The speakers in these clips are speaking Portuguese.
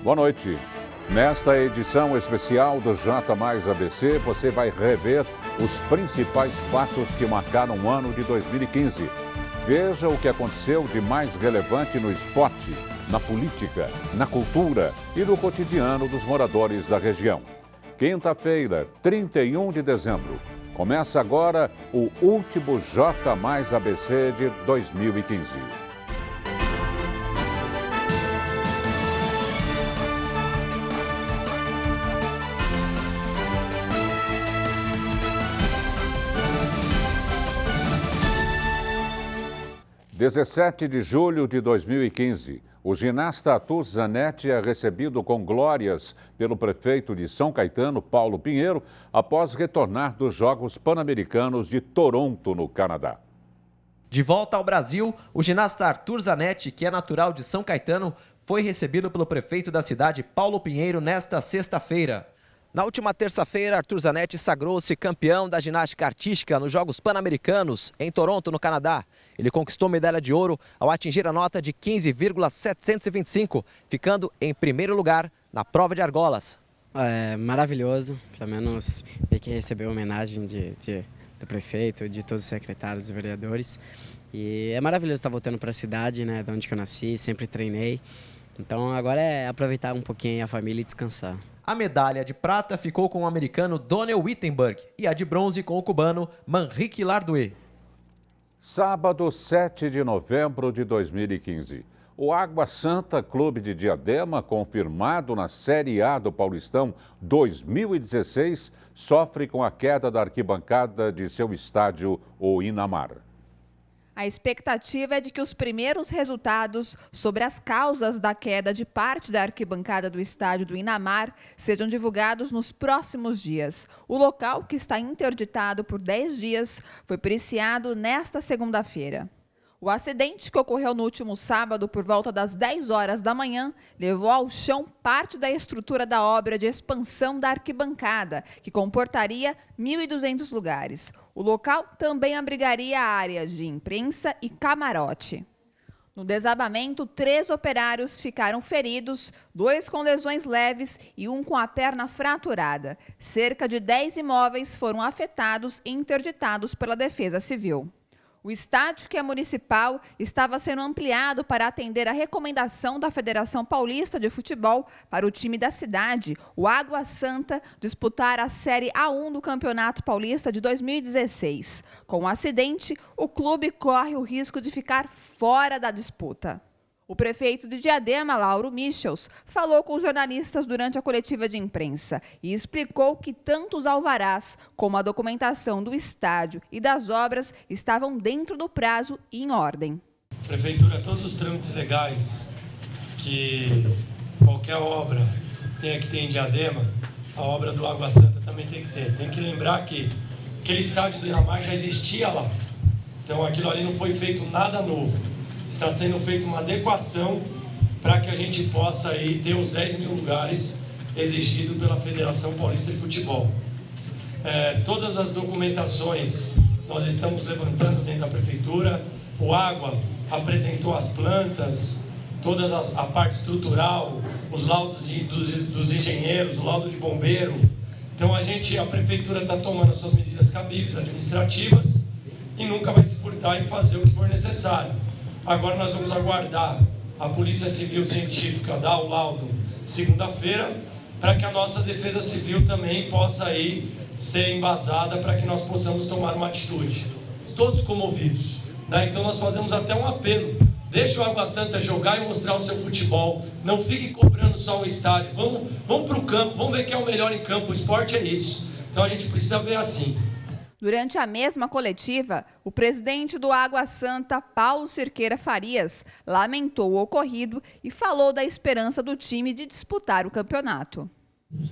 Boa noite. Nesta edição especial do J Mais ABC, você vai rever os principais fatos que marcaram o ano de 2015. Veja o que aconteceu de mais relevante no esporte, na política, na cultura e no cotidiano dos moradores da região. Quinta-feira, 31 de dezembro. Começa agora o último J Mais ABC de 2015. Dia 17 de julho de 2015, o ginasta Arthur Zanetti é recebido com glórias pelo prefeito de São Caetano, Paulo Pinheiro, após retornar dos Jogos Pan-Americanos de Toronto, no Canadá. De volta ao Brasil, o ginasta Arthur Zanetti, que é natural de São Caetano, foi recebido pelo prefeito da cidade, Paulo Pinheiro, nesta sexta-feira. Na última terça-feira, Arthur Zanetti sagrou-se campeão da ginástica artística nos Jogos Pan-Americanos, em Toronto, no Canadá. Ele conquistou medalha de ouro ao atingir a nota de 15,725, ficando em primeiro lugar na prova de argolas. É maravilhoso, pelo menos ver que recebeu homenagem do prefeito, de todos os secretários e vereadores. E é maravilhoso estar voltando para a cidade, né, de onde que eu nasci, sempre treinei. Então agora é aproveitar um pouquinho a família e descansar. A medalha de prata ficou com o americano Donnell Wittenberg e a de bronze com o cubano Manrique Lardouet. Sábado, 7 de novembro de 2015. O Água Santa Clube de Diadema, confirmado na Série A do Paulistão 2016, sofre com a queda da arquibancada de seu estádio, o Inamar. A expectativa é de que os primeiros resultados sobre as causas da queda de parte da arquibancada do estádio do Inamar sejam divulgados nos próximos dias. O local, que está interditado por 10 dias, foi periciado nesta segunda-feira. O acidente, que ocorreu no último sábado por volta das 10 horas da manhã, levou ao chão parte da estrutura da obra de expansão da arquibancada, que comportaria 1.200 lugares. O local também abrigaria a área de imprensa e camarote. No desabamento, 3 operários ficaram feridos, 2 com lesões leves e 1 com a perna fraturada. Cerca de 10 imóveis foram afetados e interditados pela Defesa Civil. O estádio, que é municipal, estava sendo ampliado para atender a recomendação da Federação Paulista de Futebol para o time da cidade, o Água Santa, disputar a Série A1 do Campeonato Paulista de 2016. Com o acidente, o clube corre o risco de ficar fora da disputa. O prefeito de Diadema, Lauro Michels, falou com os jornalistas durante a coletiva de imprensa e explicou que tanto os alvarás como a documentação do estádio e das obras estavam dentro do prazo e em ordem. Prefeitura, todos os trâmites legais que qualquer obra tenha que ter em Diadema, a obra do Água Santa também tem que ter. Tem que lembrar que aquele estádio do Inamar já existia lá. Então aquilo ali não foi feito nada novo. Está sendo feita uma adequação para que a gente possa aí ter os 10 mil lugares exigidos pela Federação Paulista de Futebol. Todas as documentações nós estamos levantando dentro da Prefeitura. O Água apresentou as plantas, toda a parte estrutural, os laudos dos engenheiros, o laudo de bombeiro. Então a Prefeitura está tomando as suas medidas cabíveis administrativas e nunca vai se furtar em fazer o que for necessário. Agora nós vamos aguardar a Polícia Civil Científica dar o laudo segunda-feira, para que a nossa Defesa Civil também possa aí ser embasada para que nós possamos tomar uma atitude. Todos comovidos, né? Então nós fazemos até um apelo. Deixa o Água Santa jogar e mostrar o seu futebol. Não fique cobrando só o estádio. Vamos para o campo, vamos ver quem é o melhor em campo. O esporte é isso. Então a gente precisa ver assim. Durante a mesma coletiva, o presidente do Água Santa, Paulo Cirqueira Farias, lamentou o ocorrido e falou da esperança do time de disputar o campeonato.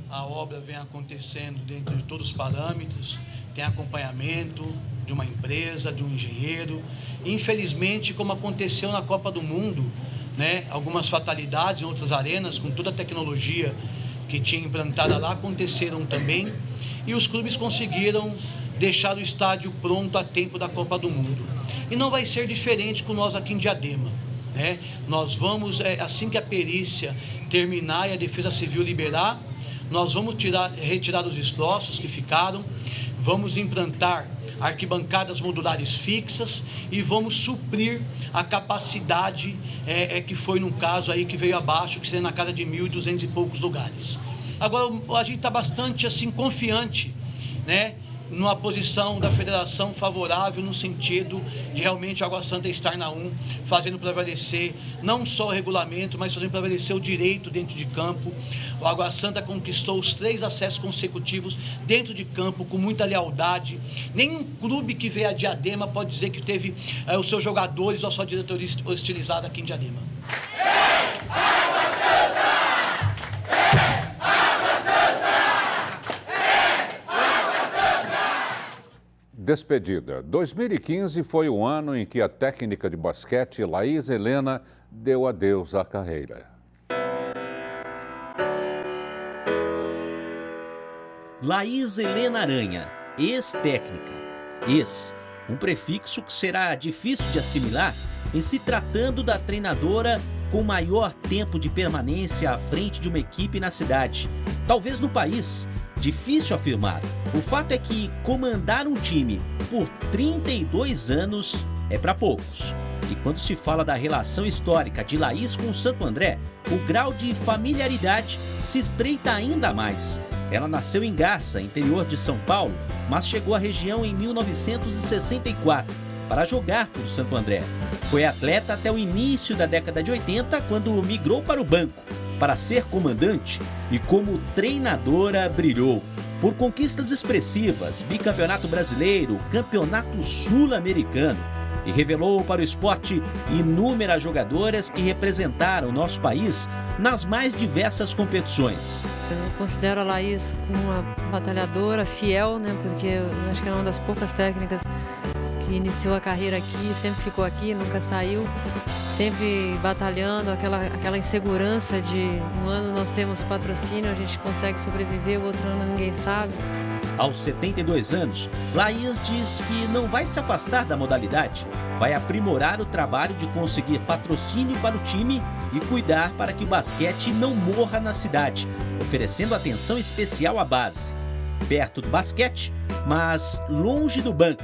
A obra vem acontecendo dentro de todos os parâmetros, tem acompanhamento de uma empresa, de um engenheiro. Infelizmente, como aconteceu na Copa do Mundo, né, algumas fatalidades em outras arenas, com toda a tecnologia que tinha implantada lá, aconteceram também. E os clubes conseguiram deixar o estádio pronto a tempo da Copa do Mundo. E não vai ser diferente com nós aqui em Diadema. né? Nós vamos, assim que a perícia terminar e a Defesa Civil liberar, nós vamos retirar os destroços que ficaram, vamos implantar arquibancadas modulares fixas e vamos suprir a capacidade que foi num caso aí que veio abaixo, que seria na casa de 1.200 e poucos lugares. Agora, a gente está bastante assim, confiante, né? Numa posição da federação favorável no sentido de realmente a Água Santa estar na 1, fazendo prevalecer não só o regulamento, mas fazendo prevalecer o direito dentro de campo. O Água Santa conquistou os 3 acessos consecutivos dentro de campo com muita lealdade. Nenhum clube que veio a Diadema pode dizer que teve os seus jogadores ou a sua diretoria hostilizada aqui em Diadema. Despedida. 2015 foi o ano em que a técnica de basquete Laís Helena deu adeus à carreira. Laís Helena Aranha, ex-técnica. Ex, um prefixo que será difícil de assimilar em se tratando da treinadora com maior tempo de permanência à frente de uma equipe na cidade, talvez no país. Difícil afirmar. O fato é que comandar um time por 32 anos é para poucos. E quando se fala da relação histórica de Laís com o Santo André, o grau de familiaridade se estreita ainda mais. Ela nasceu em Garça, interior de São Paulo, mas chegou à região em 1964 para jogar por Santo André. Foi atleta até o início da década de 80, quando migrou para o banco para ser comandante, e como treinadora brilhou por conquistas expressivas, bicampeonato brasileiro, campeonato sul-americano, e revelou para o esporte inúmeras jogadoras que representaram o nosso país nas mais diversas competições. Eu considero a Laís uma batalhadora fiel, né? Porque eu acho que é uma das poucas técnicas que iniciou a carreira aqui, sempre ficou aqui, nunca saiu, sempre batalhando, aquela insegurança de um ano nós temos patrocínio, a gente consegue sobreviver, o outro ano ninguém sabe. Aos 72 anos, Laís diz que não vai se afastar da modalidade, vai aprimorar o trabalho de conseguir patrocínio para o time e cuidar para que o basquete não morra na cidade, oferecendo atenção especial à base. Perto do basquete, mas longe do banco.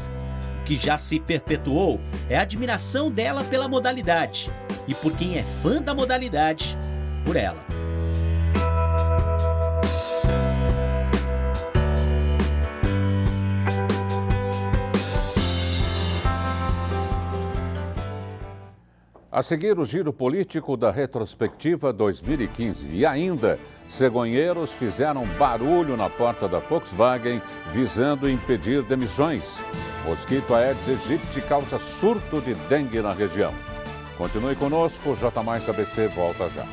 O que já se perpetuou é a admiração dela pela modalidade e por quem é fã da modalidade, por ela. A seguir, o giro político da retrospectiva 2015. E ainda, cegonheiros fizeram barulho na porta da Volkswagen visando impedir demissões. Mosquito Aedes aegypti causa surto de dengue na região. Continue conosco, o J+ABC volta já.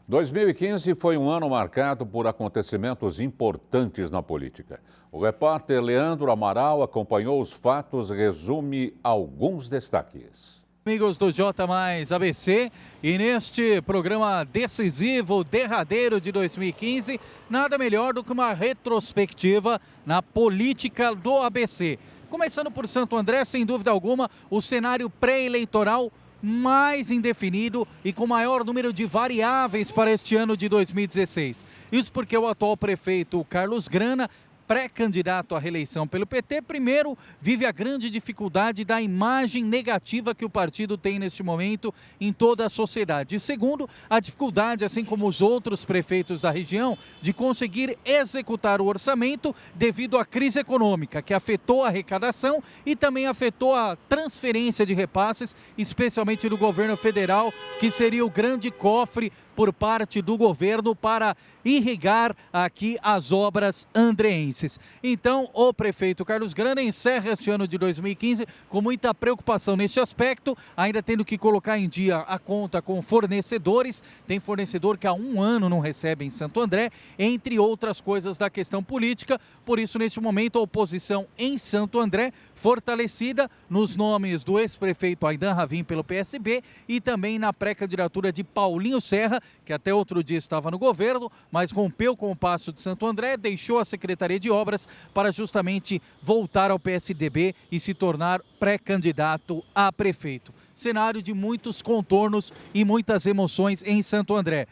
« 2015 foi um ano marcado por acontecimentos importantes na política. O repórter Leandro Amaral acompanhou os fatos e resume alguns destaques. Amigos do J+ABC, e neste programa decisivo, derradeiro de 2015, nada melhor do que uma retrospectiva na política do ABC. Começando por Santo André, sem dúvida alguma, o cenário pré-eleitoral mais indefinido e com maior número de variáveis para este ano de 2016. Isso porque o atual prefeito Carlos Grana, pré-candidato à reeleição pelo PT, primeiro vive a grande dificuldade da imagem negativa que o partido tem neste momento em toda a sociedade. E segundo, a dificuldade, assim como os outros prefeitos da região, de conseguir executar o orçamento devido à crise econômica, que afetou a arrecadação e também afetou a transferência de repasses, especialmente do governo federal, que seria o grande cofre por parte do governo para irrigar aqui as obras andreenses. Então, o prefeito Carlos Grana encerra este ano de 2015 com muita preocupação neste aspecto, ainda tendo que colocar em dia a conta com fornecedores. Tem fornecedor que há um ano não recebe em Santo André, entre outras coisas da questão política. Por isso, neste momento, a oposição em Santo André, fortalecida nos nomes do ex-prefeito Aidan Ravin pelo PSB e também na pré-candidatura de Paulinho Serra, que até outro dia estava no governo, mas rompeu com o Passo de Santo André, deixou a Secretaria de Obras para justamente voltar ao PSDB e se tornar pré-candidato a prefeito. Cenário de muitos contornos e muitas emoções em Santo André.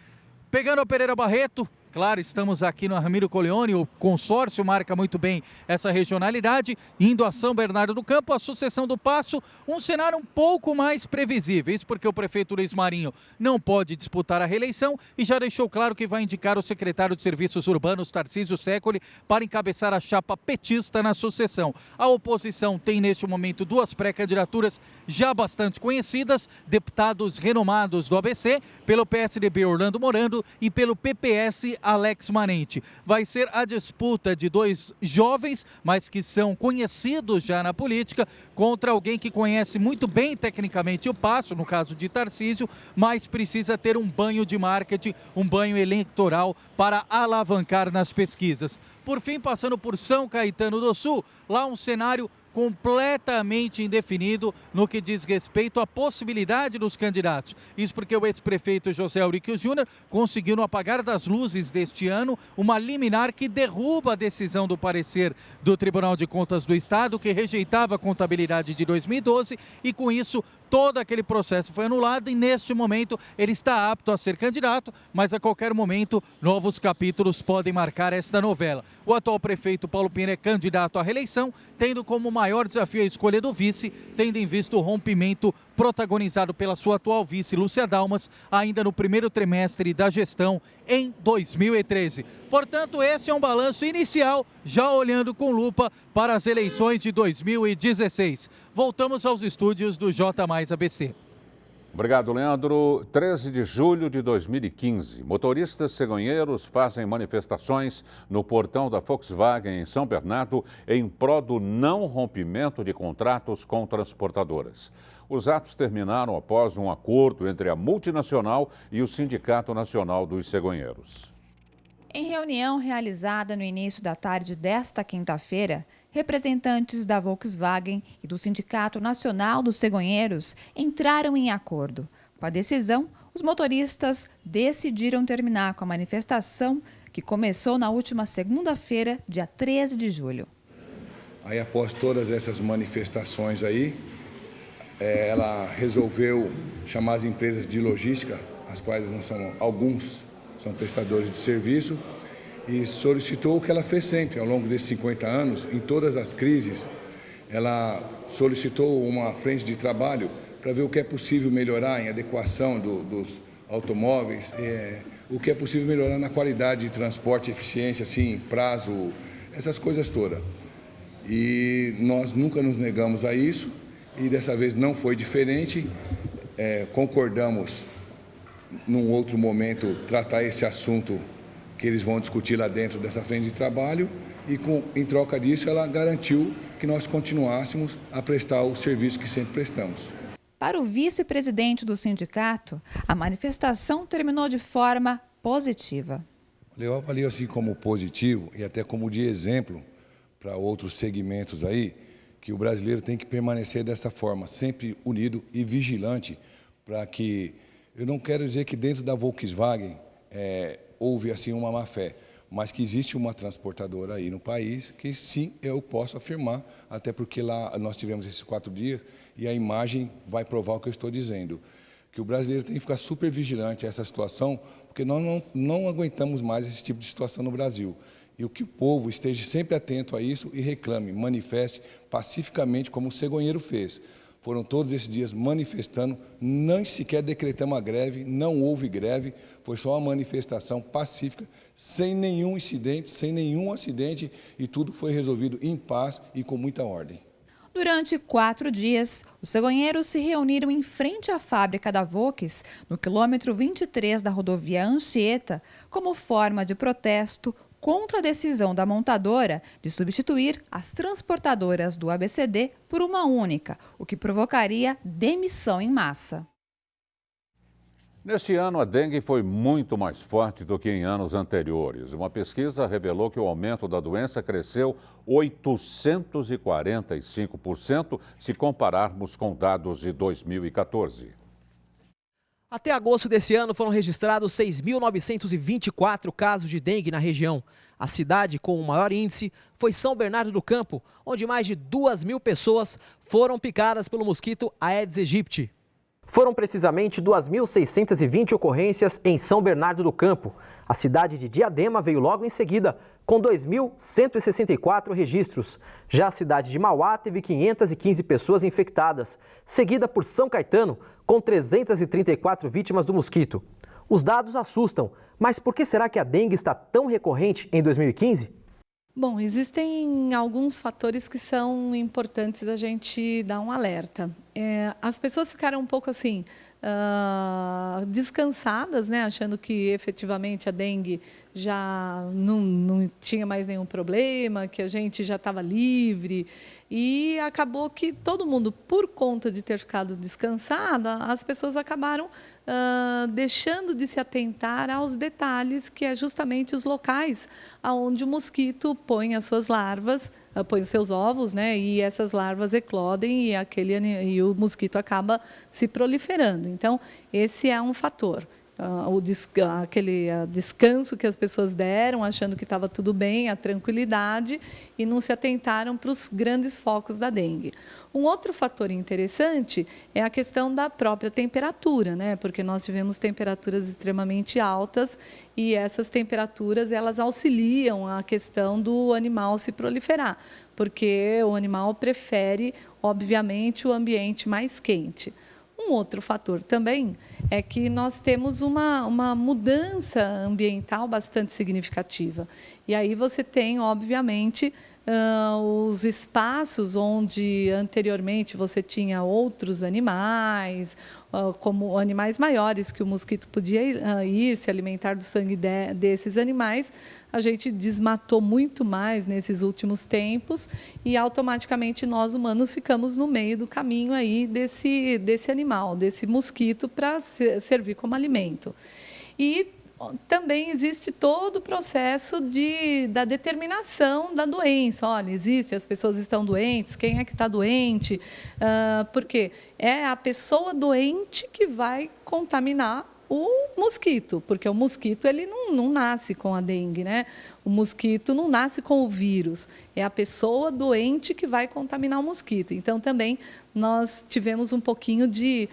Pegando a Pereira Barreto, claro, estamos aqui no Ramiro Colleoni, o consórcio marca muito bem essa regionalidade, indo a São Bernardo do Campo, a sucessão do Passo, um cenário um pouco mais previsível, isso porque o prefeito Luiz Marinho não pode disputar a reeleição e já deixou claro que vai indicar o secretário de Serviços Urbanos, Tarcísio Secoli, para encabeçar a chapa petista na sucessão. A oposição tem neste momento duas pré-candidaturas já bastante conhecidas, deputados renomados do ABC, pelo PSDB Orlando Morando e pelo PPS Alex Manente. Vai ser a disputa de dois jovens, mas que são conhecidos já na política, contra alguém que conhece muito bem tecnicamente o Passo, no caso de Tarcísio, mas precisa ter um banho de marketing, um banho eleitoral para alavancar nas pesquisas. Por fim, passando por São Caetano do Sul, lá um cenário completamente indefinido no que diz respeito à possibilidade dos candidatos. Isso porque o ex-prefeito José Eurico Júnior conseguiu, no apagar das luzes deste ano, uma liminar que derruba a decisão do parecer do Tribunal de Contas do Estado, que rejeitava a contabilidade de 2012, e com isso todo aquele processo foi anulado e neste momento ele está apto a ser candidato, mas a qualquer momento novos capítulos podem marcar esta novela. O atual prefeito Paulo Pinheiro é candidato à reeleição, tendo como maior desafio a escolha do vice, tendo em vista o rompimento protagonizado pela sua atual vice, Lúcia Dalmas, ainda no primeiro trimestre da gestão em 2013. Portanto, esse é um balanço inicial, já olhando com lupa para as eleições de 2016. Voltamos aos estúdios do J+ABC. Obrigado, Leandro. 13 de julho de 2015, motoristas cegonheiros fazem manifestações no portão da Volkswagen em São Bernardo em prol do não rompimento de contratos com transportadoras. Os atos terminaram após um acordo entre a multinacional e o Sindicato Nacional dos Cegonheiros. Em reunião realizada no início da tarde desta quinta-feira, representantes da Volkswagen e do Sindicato Nacional dos Cegonheiros entraram em acordo. Com a decisão, os motoristas decidiram terminar com a manifestação que começou na última segunda-feira, dia 13 de julho. Aí, após todas essas manifestações aí, ela resolveu chamar as empresas de logística, as quais não são alguns, são prestadores de serviço, e solicitou o que ela fez sempre, ao longo desses 50 anos, em todas as crises, ela solicitou uma frente de trabalho para ver o que é possível melhorar em adequação dos automóveis, o que é possível melhorar na qualidade de transporte, eficiência, assim, prazo, essas coisas todas. E nós nunca nos negamos a isso, e dessa vez não foi diferente, concordamos, num outro momento, tratar esse assunto que eles vão discutir lá dentro dessa frente de trabalho e, em troca disso, ela garantiu que nós continuássemos a prestar o serviço que sempre prestamos. Para o vice-presidente do sindicato, a manifestação terminou de forma positiva. Eu avalio assim como positivo e até como de exemplo para outros segmentos aí, que o brasileiro tem que permanecer dessa forma, sempre unido e vigilante, para que, eu não quero dizer que dentro da Volkswagen houve assim uma má-fé, mas que existe uma transportadora aí no país que sim, eu posso afirmar, até porque lá nós tivemos esses 4 dias e a imagem vai provar o que eu estou dizendo, que o brasileiro tem que ficar super vigilante a essa situação, porque nós não aguentamos mais esse tipo de situação no Brasil. E o que o povo esteja sempre atento a isso e reclame, manifeste pacificamente como o cegonheiro fez. Foram todos esses dias manifestando, nem sequer decretamos a greve, não houve greve, foi só uma manifestação pacífica, sem nenhum incidente, sem nenhum acidente, e tudo foi resolvido em paz e com muita ordem. Durante 4 dias, os cegonheiros se reuniram em frente à fábrica da Volks, no quilômetro 23 da rodovia Anchieta, como forma de protesto contra a decisão da montadora de substituir as transportadoras do ABCD por uma única, o que provocaria demissão em massa. Neste ano, a dengue foi muito mais forte do que em anos anteriores. Uma pesquisa revelou que o aumento da doença cresceu 845% se compararmos com dados de 2014. Até agosto desse ano foram registrados 6.924 casos de dengue na região. A cidade com o maior índice foi São Bernardo do Campo, onde mais de 2.000 pessoas foram picadas pelo mosquito Aedes aegypti. Foram precisamente 2.620 ocorrências em São Bernardo do Campo. A cidade de Diadema veio logo em seguida, com 2.164 registros. Já a cidade de Mauá teve 515 pessoas infectadas, seguida por São Caetano, com 334 vítimas do mosquito. Os dados assustam, mas por que será que a dengue está tão recorrente em 2015? Bom, existem alguns fatores que são importantes a gente dar um alerta. As pessoas ficaram um pouco assim, descansadas, né, achando que efetivamente a dengue já não tinha mais nenhum problema, que a gente já estava livre. E acabou que todo mundo, por conta de ter ficado descansado, as pessoas acabaram deixando de se atentar aos detalhes, que é justamente os locais onde o mosquito põe as suas larvas, põe os seus ovos, né? E essas larvas eclodem e o mosquito acaba se proliferando. Então, esse é um fator. Aquele descanso que as pessoas deram, achando que estava tudo bem, a tranquilidade, e não se atentaram para os grandes focos da dengue. Um outro fator interessante é a questão da própria temperatura, né? Porque nós tivemos temperaturas extremamente altas e essas temperaturas elas auxiliam a questão do animal se proliferar, porque o animal prefere, obviamente, o ambiente mais quente. Um outro fator também é que nós temos uma mudança ambiental bastante significativa. E aí você tem, obviamente, os espaços onde anteriormente você tinha outros animais, como animais maiores que o mosquito podia ir se alimentar do sangue desses animais. A gente desmatou muito mais nesses últimos tempos e automaticamente nós humanos ficamos no meio do caminho aí desse animal, desse mosquito, para servir como alimento. E também existe todo o processo da determinação da doença. Olha, existe, as pessoas estão doentes, quem é que está doente? Porque é a pessoa doente que vai contaminar o mosquito, porque o mosquito ele não nasce com a dengue, né? O mosquito não nasce com o vírus, é a pessoa doente que vai contaminar o mosquito. Então, também nós tivemos um pouquinho de,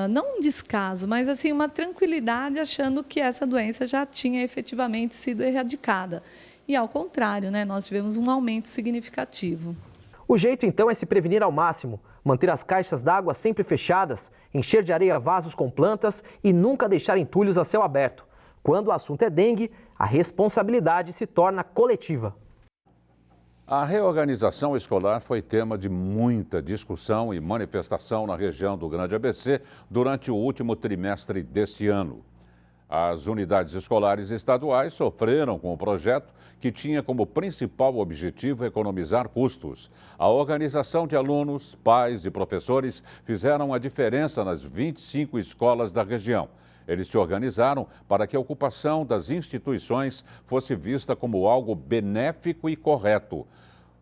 não um descaso, mas assim uma tranquilidade, achando que essa doença já tinha efetivamente sido erradicada. E, ao contrário, né? Nós tivemos um aumento significativo. O jeito, então, é se prevenir ao máximo, manter as caixas d'água sempre fechadas, encher de areia vasos com plantas e nunca deixar entulhos a céu aberto. Quando o assunto é dengue, a responsabilidade se torna coletiva. A reorganização escolar foi tema de muita discussão e manifestação na região do Grande ABC durante o último trimestre deste ano. As unidades escolares estaduais sofreram com o projeto, que tinha como principal objetivo economizar custos. A organização de alunos, pais e professores fizeram a diferença nas 25 escolas da região. Eles se organizaram para que a ocupação das instituições fosse vista como algo benéfico e correto.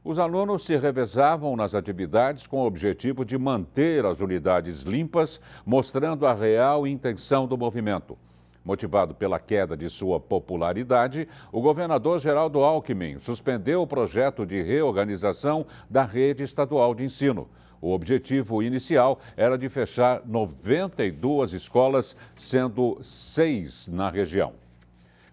Os alunos se revezavam nas atividades com o objetivo de manter as unidades limpas, mostrando a real intenção do movimento. Motivado pela queda de sua popularidade, o governador Geraldo Alckmin suspendeu o projeto de reorganização da rede estadual de ensino. O objetivo inicial era de fechar 92 escolas, sendo 6 na região.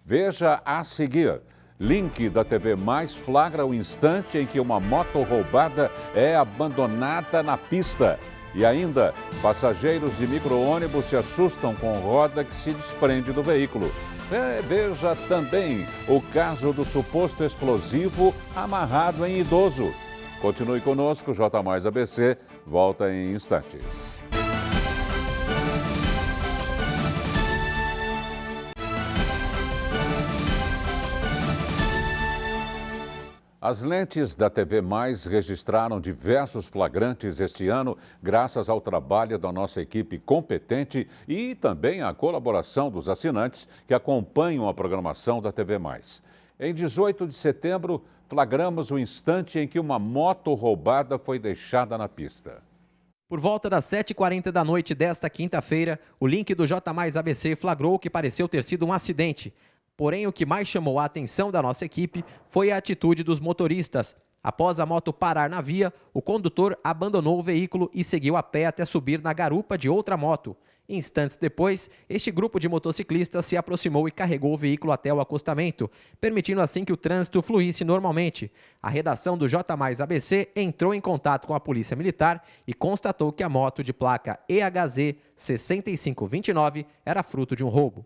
Veja a seguir. Link da TV Mais flagra o instante em que uma moto roubada é abandonada na pista. E ainda, passageiros de micro-ônibus se assustam com roda que se desprende do veículo. Veja também o caso do suposto explosivo amarrado em idoso. Continue conosco, J Mais ABC volta em instantes. As lentes da TV Mais registraram diversos flagrantes este ano, graças ao trabalho da nossa equipe competente e também à colaboração dos assinantes que acompanham a programação da TV Mais. Em 18 de setembro, flagramos o instante em que uma moto roubada foi deixada na pista. Por volta das 7h40 da noite desta quinta-feira, o link do J+ ABC flagrou o que pareceu ter sido um acidente. Porém, o que mais chamou a atenção da nossa equipe foi a atitude dos motoristas. Após a moto parar na via, o condutor abandonou o veículo e seguiu a pé até subir na garupa de outra moto. Instantes depois, este grupo de motociclistas se aproximou e carregou o veículo até o acostamento, permitindo assim que o trânsito fluísse normalmente. A redação do J+ ABC entrou em contato com a Polícia Militar e constatou que a moto de placa EHZ 6529 era fruto de um roubo.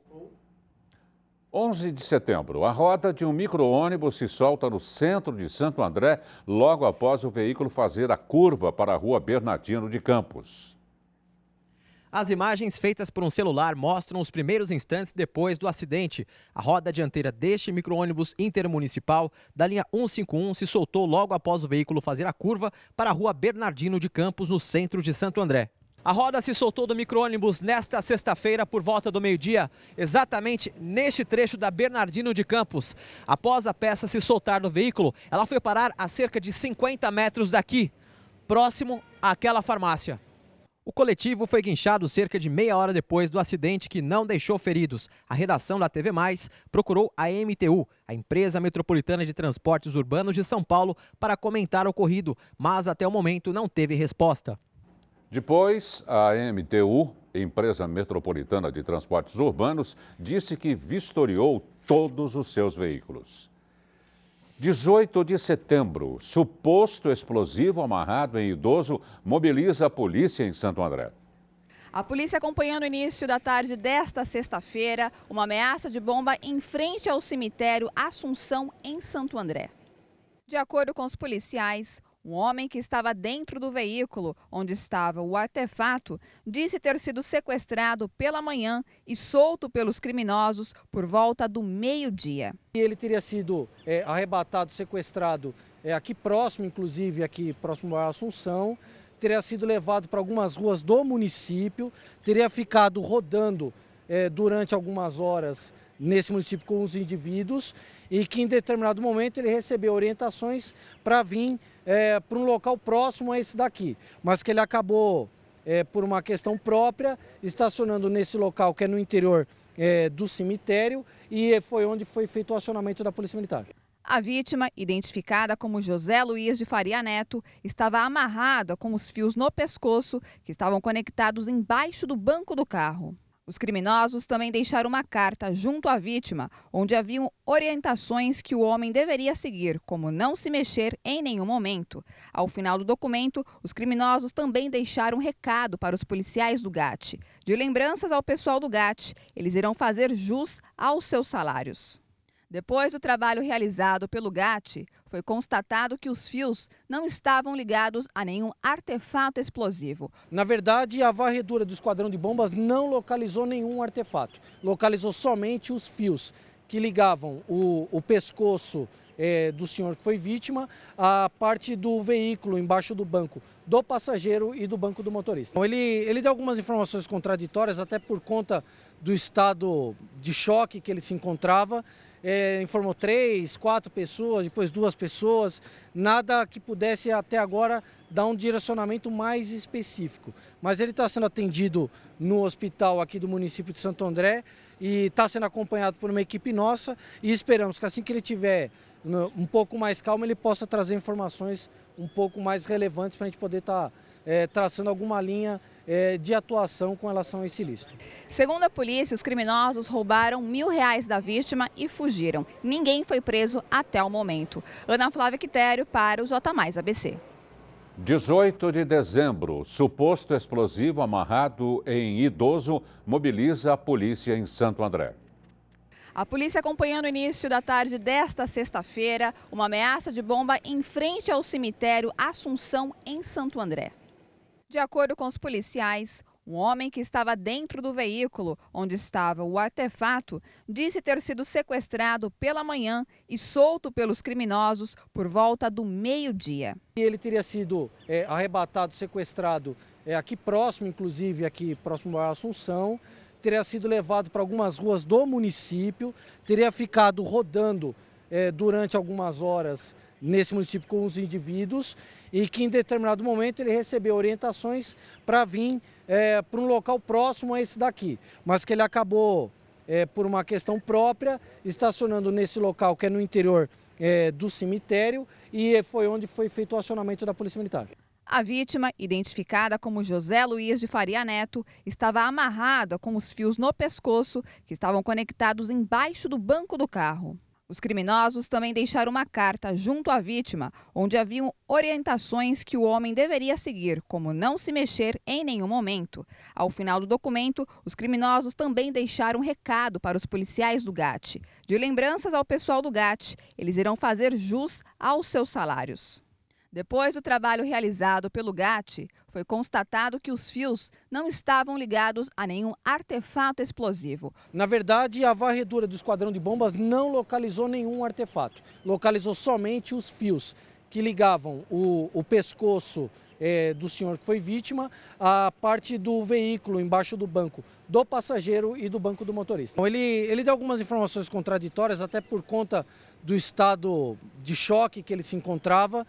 11 de setembro, a roda de um micro-ônibus se solta no centro de Santo André, logo após o veículo fazer a curva para a rua Bernardino de Campos. As imagens feitas por um celular mostram os primeiros instantes depois do acidente. A roda dianteira deste micro-ônibus intermunicipal da linha 151 se soltou logo após o veículo fazer a curva para a rua Bernardino de Campos, no centro de Santo André. A roda se soltou do micro-ônibus nesta sexta-feira por volta do meio-dia, exatamente neste trecho da Bernardino de Campos. Após a peça se soltar do veículo, ela foi parar a cerca de 50 metros daqui, próximo àquela farmácia. O coletivo foi guinchado cerca de meia hora depois do acidente, que não deixou feridos. A redação da TV Mais procurou a MTU, a Empresa Metropolitana de Transportes Urbanos de São Paulo, para comentar o ocorrido, mas até o momento não teve resposta. Depois, a MTU, Empresa Metropolitana de Transportes Urbanos, disse que vistoriou todos os seus veículos. 18 de setembro, suposto explosivo amarrado em idoso mobiliza a polícia em Santo André. A polícia acompanhando o início da tarde desta sexta-feira, uma ameaça de bomba em frente ao cemitério Assunção, em Santo André. De acordo com os policiais, um homem que estava dentro do veículo onde estava o artefato disse ter sido sequestrado pela manhã e solto pelos criminosos por volta do meio-dia. Ele teria sido arrebatado, sequestrado aqui próximo, inclusive aqui próximo à Assunção, teria sido levado para algumas ruas do município, teria ficado rodando durante algumas horas nesse município com os indivíduos e que em determinado momento ele recebeu orientações para vir para um local próximo a esse daqui, mas que ele acabou, por uma questão própria, estacionando nesse local que é no interior do cemitério e foi onde foi feito o acionamento da Polícia Militar. A vítima, identificada como José Luiz de Faria Neto, estava amarrada com os fios no pescoço que estavam conectados embaixo do banco do carro. Os criminosos também deixaram uma carta junto à vítima, onde haviam orientações que o homem deveria seguir, como não se mexer em nenhum momento. Ao final do documento, os criminosos também deixaram um recado para os policiais do GAT. De lembranças ao pessoal do GAT, eles irão fazer jus aos seus salários. Depois do trabalho realizado pelo GAT, foi constatado que os fios não estavam ligados a nenhum artefato explosivo. Na verdade, a varredura do esquadrão de bombas não localizou nenhum artefato. Localizou somente os fios que ligavam o pescoço do senhor que foi vítima à parte do veículo embaixo do banco do passageiro e do banco do motorista. Ele deu algumas informações contraditórias, até por conta do estado de choque que ele se encontrava. Informou 3, 4 pessoas, depois 2 pessoas, nada que pudesse até agora dar um direcionamento mais específico. Mas ele está sendo atendido no hospital aqui do município de Santo André e está sendo acompanhado por uma equipe nossa e esperamos que assim que ele tiver um pouco mais calmo, ele possa trazer informações um pouco mais relevantes para a gente poder estar traçando alguma linha de atuação com relação a esse ilícito. Segundo a polícia, os criminosos roubaram R$1.000 da vítima e fugiram. Ninguém foi preso até o momento. Ana Flávia Quitério para o J+ ABC. 18 de dezembro, suposto explosivo amarrado em idoso mobiliza a polícia em Santo André. A polícia acompanhando o início da tarde desta sexta-feira, uma ameaça de bomba em frente ao cemitério Assunção, em Santo André. De acordo com os policiais, um homem que estava dentro do veículo onde estava o artefato disse ter sido sequestrado pela manhã e solto pelos criminosos por volta do meio-dia. Ele teria sido arrebatado, sequestrado aqui próximo, inclusive aqui próximo à Assunção, teria sido levado para algumas ruas do município, teria ficado rodando durante algumas horas nesse município com os indivíduos e que em determinado momento ele recebeu orientações para vir para um local próximo a esse daqui, mas que ele acabou, por uma questão própria, estacionando nesse local que é no interior do cemitério, e foi onde foi feito o acionamento da Polícia Militar. A vítima, identificada como José Luiz de Faria Neto, estava amarrada com os fios no pescoço que estavam conectados embaixo do banco do carro. Os criminosos também deixaram uma carta junto à vítima, onde haviam orientações que o homem deveria seguir, como não se mexer em nenhum momento. Ao final do documento, os criminosos também deixaram um recado para os policiais do GAT. De lembranças ao pessoal do GAT, eles irão fazer jus aos seus salários. Depois do trabalho realizado pelo GAT, foi constatado que os fios não estavam ligados a nenhum artefato explosivo. Na verdade, a varredura do esquadrão de bombas não localizou nenhum artefato. Localizou somente os fios que ligavam o pescoço do senhor que foi vítima à parte do veículo embaixo do banco do passageiro e do banco do motorista. Então, ele deu algumas informações contraditórias, até por conta do estado de choque que ele se encontrava.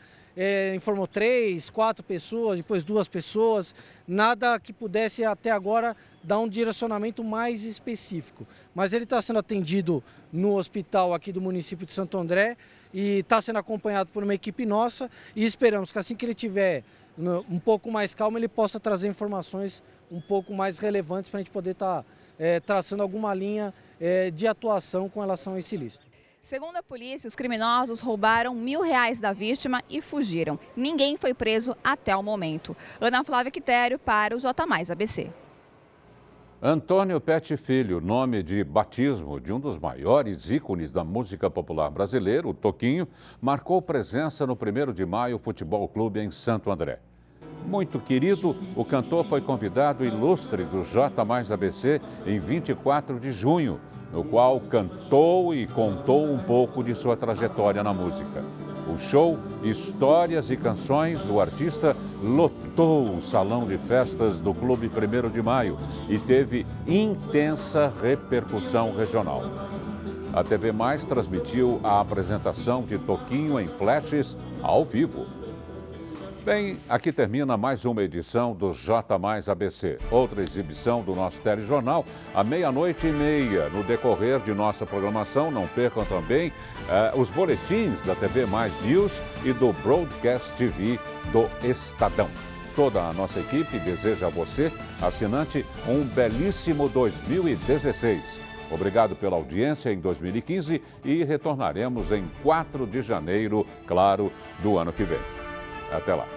Informou 3, 4 pessoas, depois 2 pessoas, nada que pudesse até agora dar um direcionamento mais específico. Mas ele está sendo atendido no hospital aqui do município de Santo André e está sendo acompanhado por uma equipe nossa, e esperamos que assim que ele tiver um pouco mais calmo, ele possa trazer informações um pouco mais relevantes para a gente poder estar traçando alguma linha de atuação com relação a esse ilícito. Segundo a polícia, os criminosos roubaram R$1.000 da vítima e fugiram. Ninguém foi preso até o momento. Ana Flávia Quitério para o J+ ABC. Antônio Pet Filho, nome de batismo de um dos maiores ícones da música popular brasileira, o Toquinho, marcou presença no 1º de Maio Futebol Clube em Santo André. Muito querido, o cantor foi convidado ilustre do J+ ABC em 24 de junho, no qual cantou e contou um pouco de sua trajetória na música. O show Histórias e Canções do artista lotou o salão de festas do Clube 1º de Maio e teve intensa repercussão regional. A TV Mais transmitiu a apresentação de Toquinho em flashes ao vivo. Bem, aqui termina mais uma edição do J+ ABC. Outra exibição do nosso telejornal à 00:30. No decorrer de nossa programação, não percam também os boletins da TV Mais News e do Broadcast TV do Estadão. Toda a nossa equipe deseja a você, assinante, um belíssimo 2016. Obrigado pela audiência em 2015 e retornaremos em 4 de janeiro, claro, do ano que vem. Até lá.